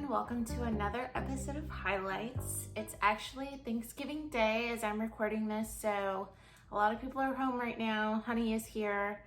everyone, welcome to another episode of Highlights. It's actually Thanksgiving Day as I'm recording this, so a lot of people are home right now. Honey is here,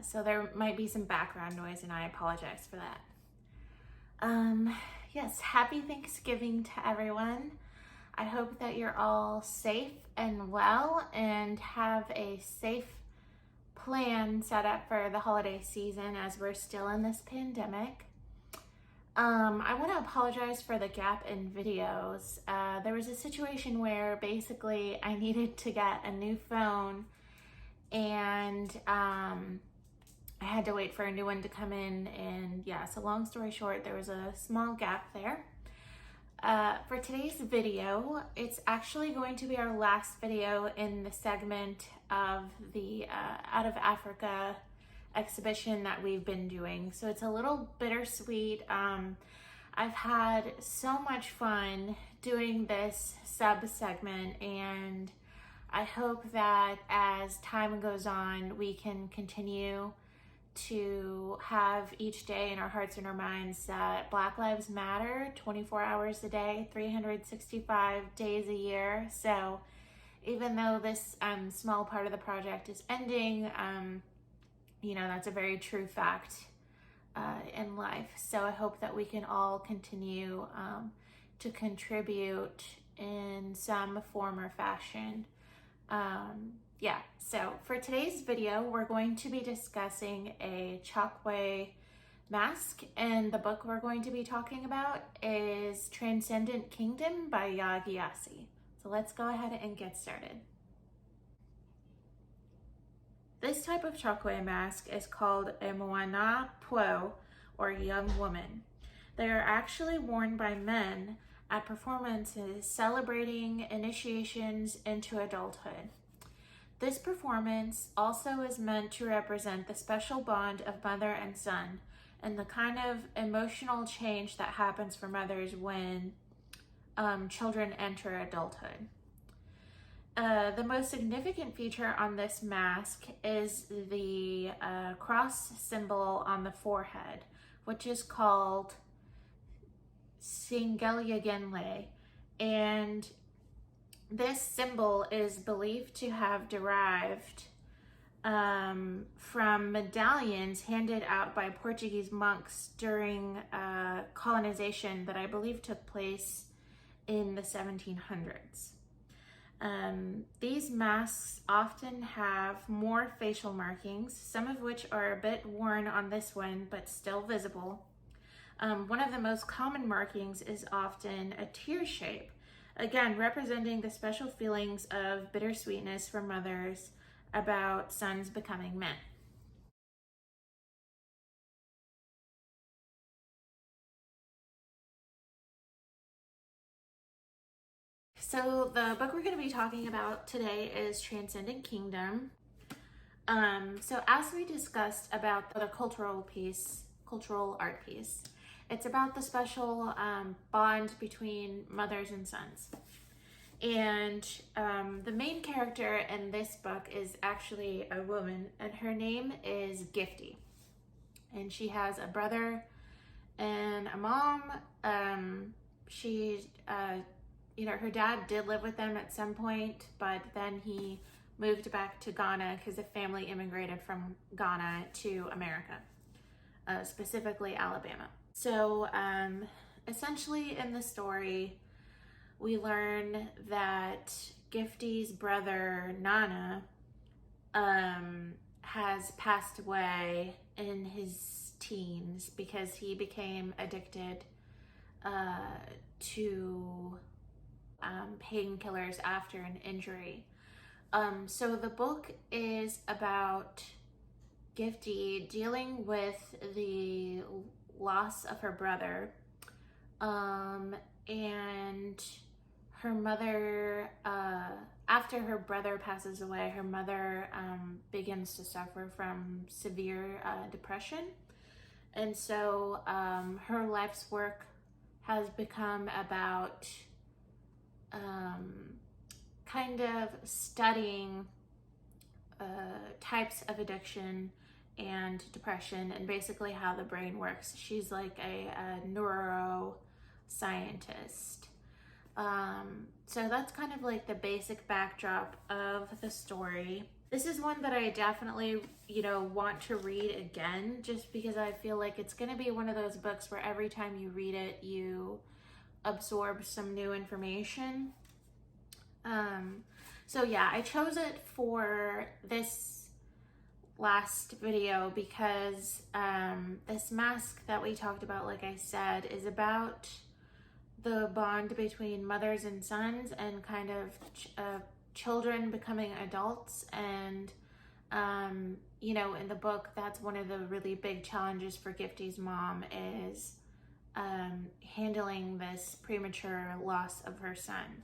so there might be some background noise and I apologize for that. Yes, happy Thanksgiving to everyone. I hope that you're all safe and well and have a safe plan set up for the holiday season as we're still in this pandemic. I want to apologize for the gap in videos. There was a situation where basically I needed to get a new phone and I had to wait for a new one to come in, and yeah, so long story short, there was a small gap there. For today's video, it's actually going to be our last video in the segment of the Out of Africa exhibition that we've been doing. So it's a little bittersweet. I've had so much fun doing this sub-segment, and I hope that as time goes on, we can continue to have each day in our hearts and our minds that Black Lives Matter 24 hours a day, 365 days a year. So even though this small part of the project is ending, you know, that's a very true fact in life. So I hope that we can all continue to contribute in some form or fashion. Yeah, so for today's video, we're going to be discussing a Chokwe mask, and the book we're going to be talking about is Transcendent Kingdom by Gyasi. So let's go ahead and get started. This type of Chokwe mask is called a Moana Po, or young woman. They are actually worn by men at performances celebrating initiations into adulthood. This performance also is meant to represent the special bond of mother and son and the kind of emotional change that happens for mothers when children enter adulthood. The most significant feature on this mask is the cross symbol on the forehead, which is called Singelyagenle, and this symbol is believed to have derived from medallions handed out by Portuguese monks during colonization that I believe took place in the 1700s. These masks often have more facial markings, some of which are a bit worn on this one, but still visible. One of the most common markings is often a tear shape, again, representing the special feelings of bittersweetness for mothers about sons becoming men. So the book we're going to be talking about today is Transcendent Kingdom. So as we discussed about the cultural art piece, it's about the special bond between mothers and sons. And the main character in this book is actually a woman, and her name is Gifty. And she has a brother and a mom. You know, her dad did live with them at some point, but then he moved back to Ghana because the family immigrated from Ghana to America, specifically Alabama. So essentially in the story, we learn that Gifty's brother, Nana, has passed away in his teens because he became addicted to painkillers after an injury. So the book is about Gifty dealing with the loss of her brother, and her mother, after her brother passes away, her mother begins to suffer from severe depression, and so her life's work has become about kind of studying types of addiction and depression and basically how the brain works. She's like a neuro scientist. So that's kind of like the basic backdrop of the story. This is one that I definitely, want to read again, just because I feel like it's going to be one of those books where every time you read it, you absorb some new information. So yeah, I chose it for this last video because this mask that we talked about, like I said, is about the bond between mothers and sons and kind of children becoming adults. And in the book, that's one of the really big challenges for Gifty's mom is handling this premature loss of her son.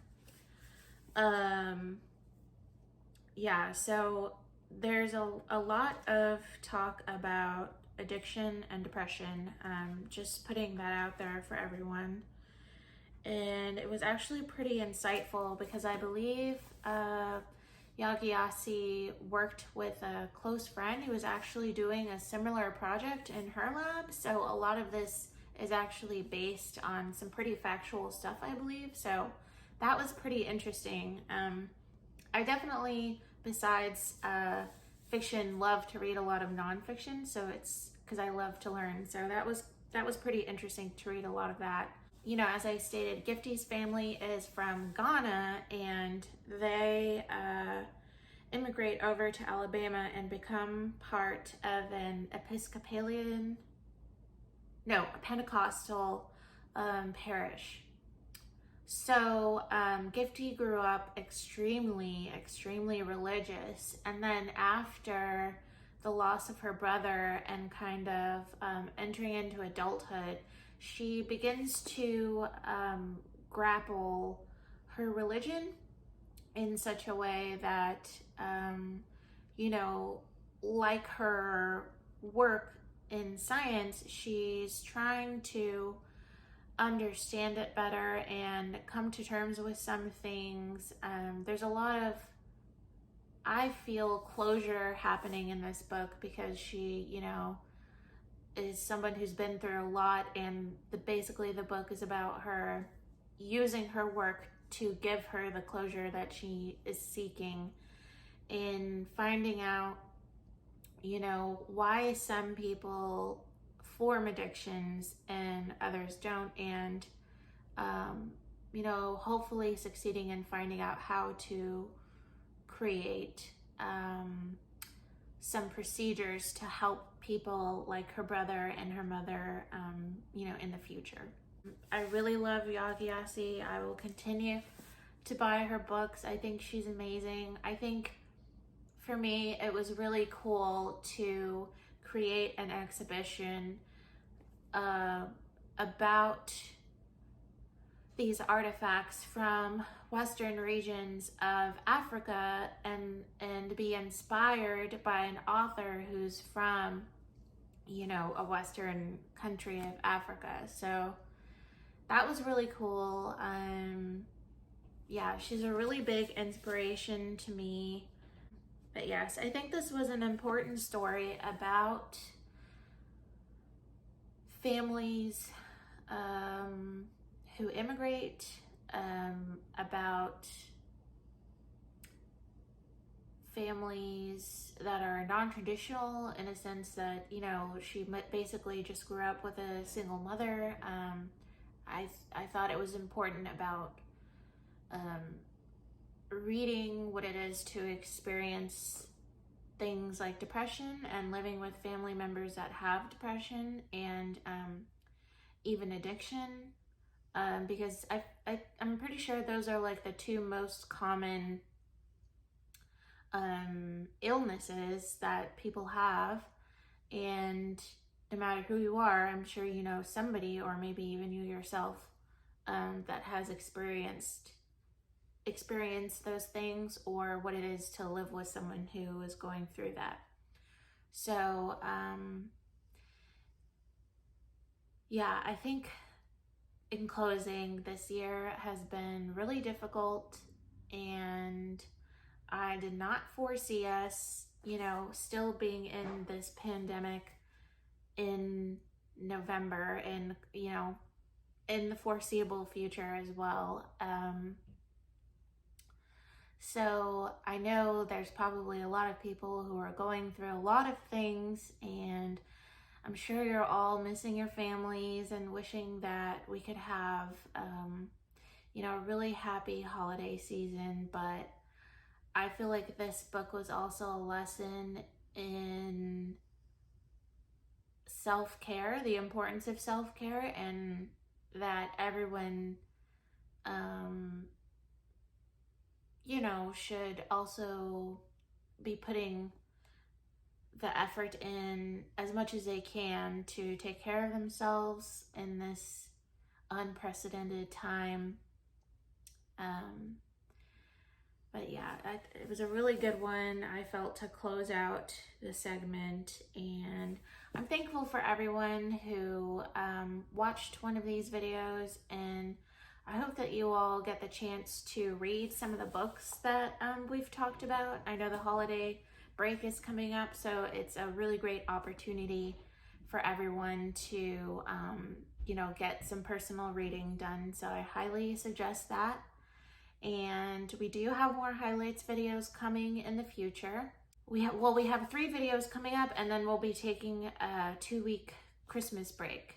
So there's a lot of talk about addiction and depression, just putting that out there for everyone. And it was actually pretty insightful because I believe Yagyasi worked with a close friend who was actually doing a similar project in her lab. So a lot of this is actually based on some pretty factual stuff, I believe. So that was pretty interesting. I definitely, besides fiction, love to read a lot of nonfiction. So it's because I love to learn. So that was pretty interesting to read a lot of that. As I stated, Gifty's family is from Ghana, and they immigrate over to Alabama and become part of an a Pentecostal parish. So Gifty grew up extremely, extremely religious, and then after the loss of her brother and kind of entering into adulthood, she begins to grapple her religion in such a way that, like her work in science, she's trying to understand it better and come to terms with some things. There's a lot of, I feel, closure happening in this book because she, is someone who's been through a lot, and basically the book is about her using her work to give her the closure that she is seeking in finding out, why some people form addictions and others don't, and hopefully succeeding in finding out how to create some procedures to help people like her brother and her mother, in the future. I really love Yagyasi. I will continue to buy her books. I think she's amazing. I think for me, it was really cool to create an exhibition about these artifacts from Western regions of Africa and be inspired by an author who's from, a Western country of Africa. So that was really cool. She's a really big inspiration to me. But yes, I think this was an important story about families who immigrate, about families that are non-traditional in a sense that, she basically just grew up with a single mother. I thought it was important about reading what it is to experience things like depression and living with family members that have depression and even addiction, because I'm pretty sure those are like the two most common illnesses that people have. And no matter who you are, I'm sure you know somebody, or maybe even you yourself, that has experienced those things, or what it is to live with someone who is going through that. So I think in closing, this year has been really difficult, and I did not foresee us, still being in this pandemic in November, and, in the foreseeable future as well. So I know there's probably a lot of people who are going through a lot of things, and I'm sure you're all missing your families and wishing that we could have, a really happy holiday season. But I feel like this book was also a lesson in self-care, the importance of self-care, and that everyone, should also be putting the effort in as much as they can to take care of themselves in this unprecedented time. But yeah, it was a really good one, I felt, to close out the segment. And I'm thankful for everyone who watched one of these videos, and I hope that you all get the chance to read some of the books that we've talked about. I know the holiday break is coming up, so it's a really great opportunity for everyone to, get some personal reading done. So I highly suggest that. And we do have more highlights videos coming in the future. We have 3 videos coming up, and then we'll be taking a 2-week Christmas break.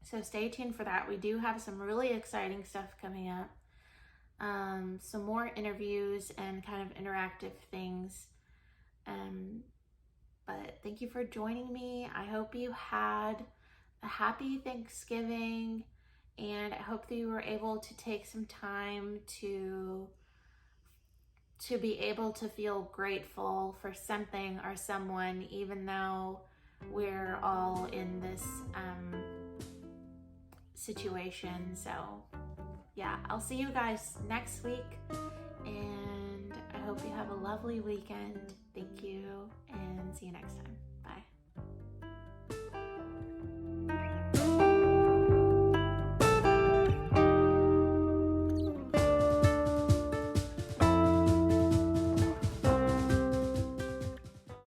So stay tuned for that. We do have some really exciting stuff coming up. Some more interviews and kind of interactive things. But thank you for joining me. I hope you had a happy Thanksgiving, and I hope that you were able to take some time to be able to feel grateful for something or someone, even though we're all in this situation. So yeah, I'll see you guys next week, and I hope you have a lovely weekend. Thank you, and see you next time.